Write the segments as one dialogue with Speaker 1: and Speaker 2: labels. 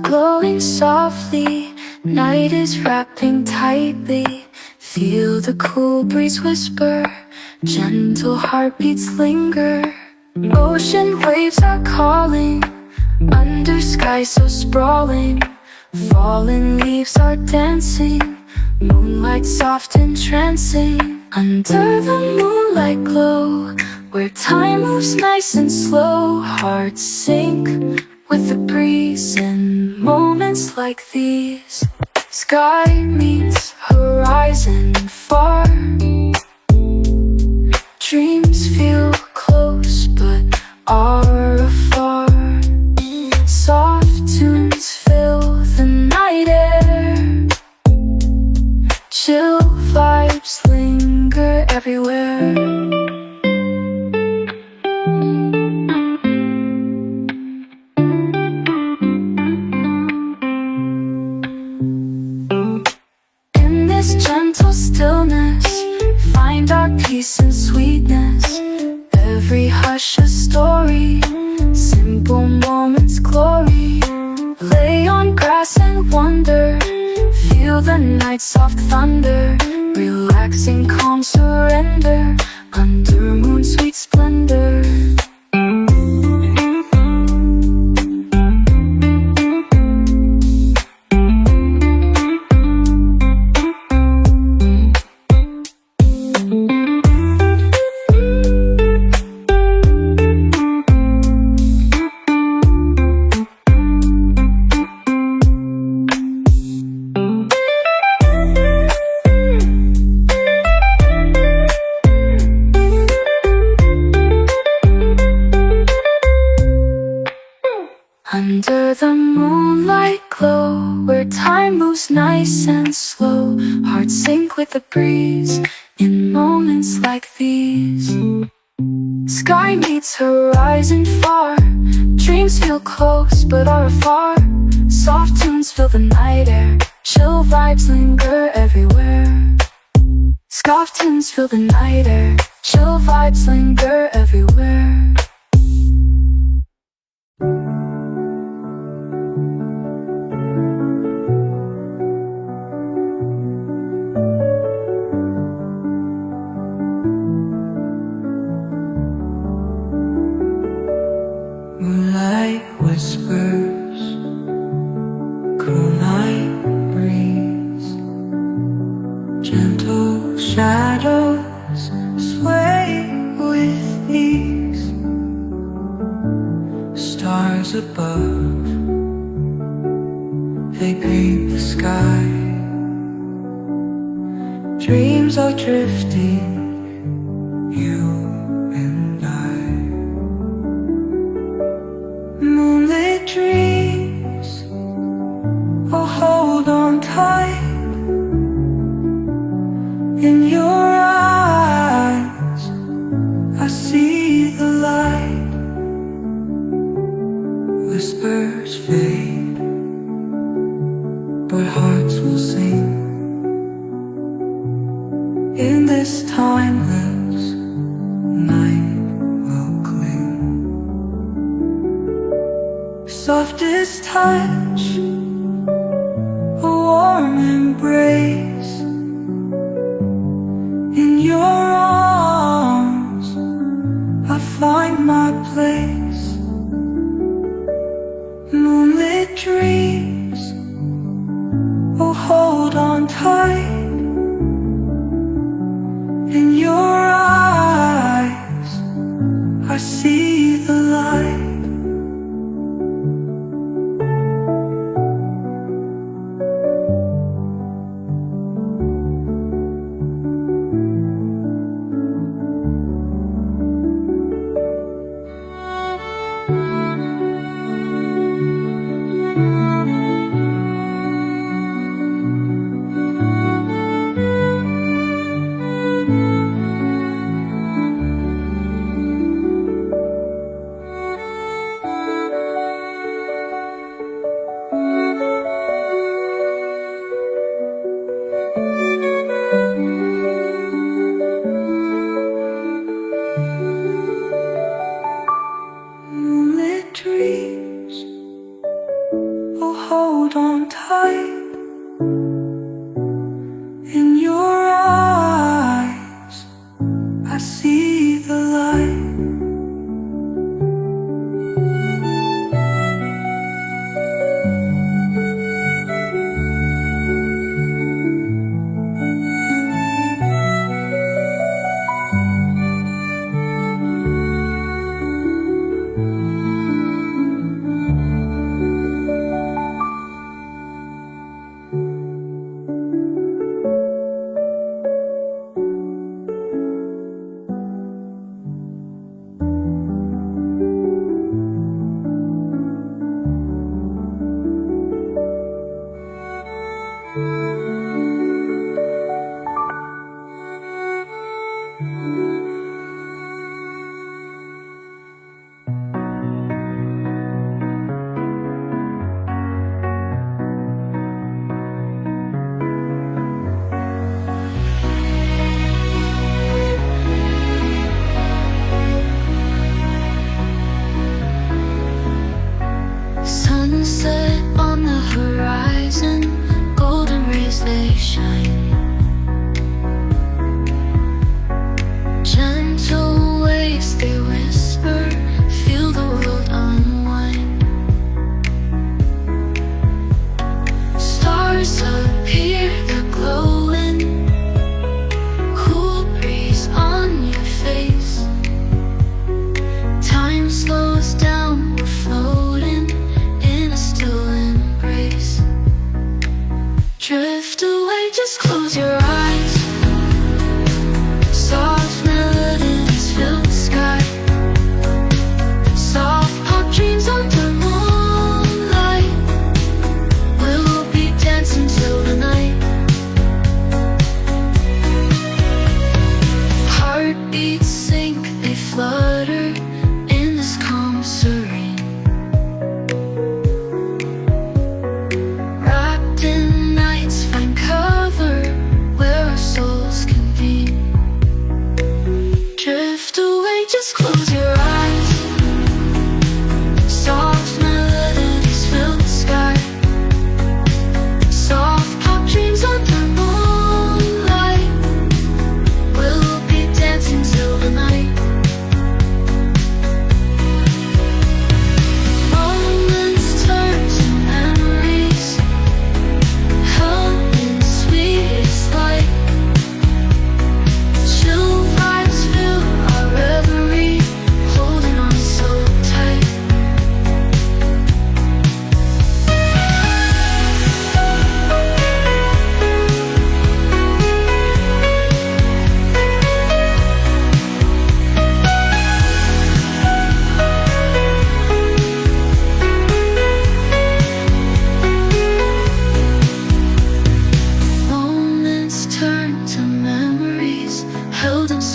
Speaker 1: glowing softly, night is wrapping tightly. Feel the cool breeze whisper, gentle heartbeats linger. Ocean waves are calling, under sky so sprawling. Fallen leaves are dancing, moonlight soft entrancing. Under the moonlight glow, where time moves nice and slow. Hearts sink with the breeze in moments like these. Sky meets horizon far, dreams feel close but are afar. Soft tunes fill the night air, chill vibes linger everywhere. In this gentle stillness, find our peace and sweetness. Every hush a story, simple moments glory. Lay on grass and wonder, feel the night's soft thunder. Relaxing calm surrender, under moon's sweet splendor. Under the moonlight glow, where time moves nice and slow. Hearts sink with the breeze in moments like these. Sky meets horizon far, dreams feel close but are afar. Soft tunes fill the night air, chill vibes linger everywhere. Soft tunes fill the night air, chill vibes linger everywhere.
Speaker 2: Moonlight whispers, cool night breeze, gentle shadows sway with ease. Stars above, they paint the sky. Dreams are drifting, you and I. Moonlit dreams, oh hold on tight. In your eyes, I see the light. Whispers fade, but hearts will sing. In this timeless night will cling. Softest touch, a warm embrace. In your arms, I find my place. Moonlit dreams, oh hold on tight. In your eyes, I see the light.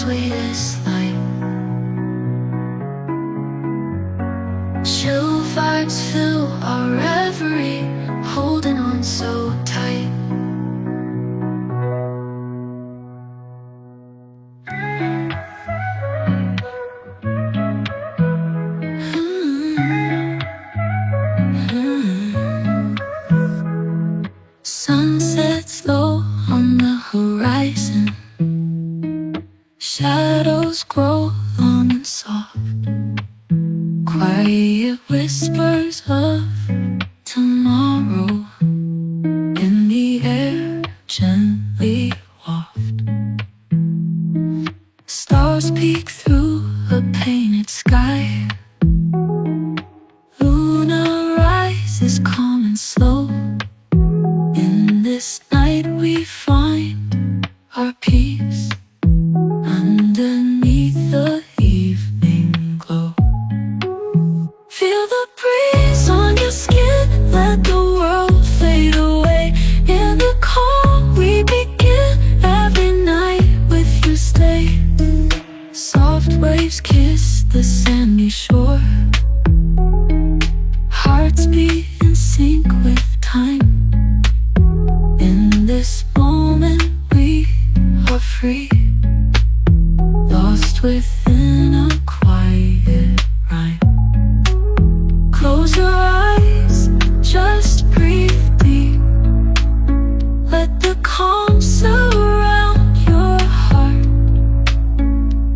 Speaker 1: sweetest light. Chill vibes fill our reverie, holding on so tight. Sunsets low on the horizon, shadows grow long and soft, quiet whispers of tomorrow in the air gently waft. Stars peek through a painted sky, lunar rises calm and slow. In this night we find our peace underneath the evening glow. Feel the breeze on your skin, let the world fade away. In the calm we begin, every night with you stay. Soft waves kiss the sandy shore, hearts beat in sync with time. In this moment we are free, lost within a quiet rhyme. Close your eyes, just breathe deep. Let the calm surround your heart.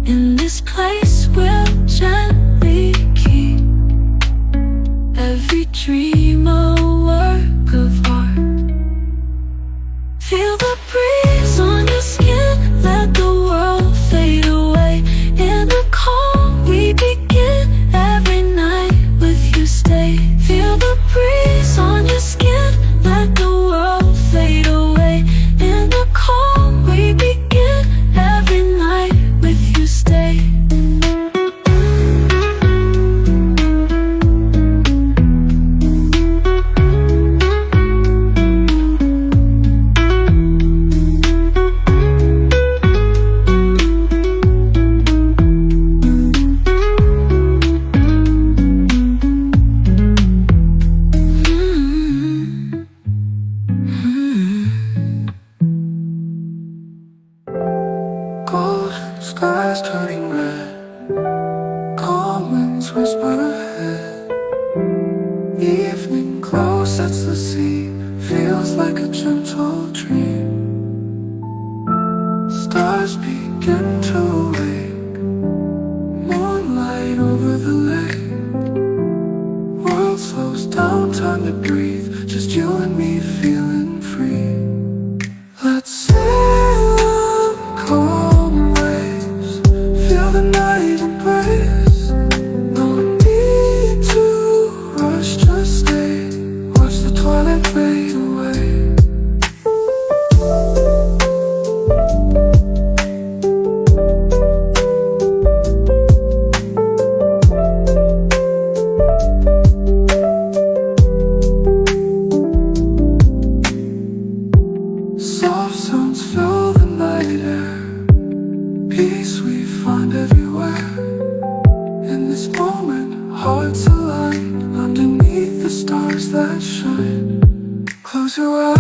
Speaker 1: In this place we'll gently keep every dream a work of art. Feel the breeze on your skin, let the world fade away. In the calm we begin, every night with you stay. Feel the breeze on your skin, let the world fade away. In the calm we begin, every night with you stay.
Speaker 2: Golden skies turning red, calm winds whisper ahead. Evening glow sets the scene, feels like a gentle dream. Stars begin to wake, moonlight over the lake. World slows down, time to breathe, just you and me feeling free. Let's sail on calm waves, feel the night embrace. No need to rush, just stay, watch the twilight fade away. Soft sounds fill the night air, peace we find everywhere. In this moment, hearts align underneath the stars that shine. Close your eyes.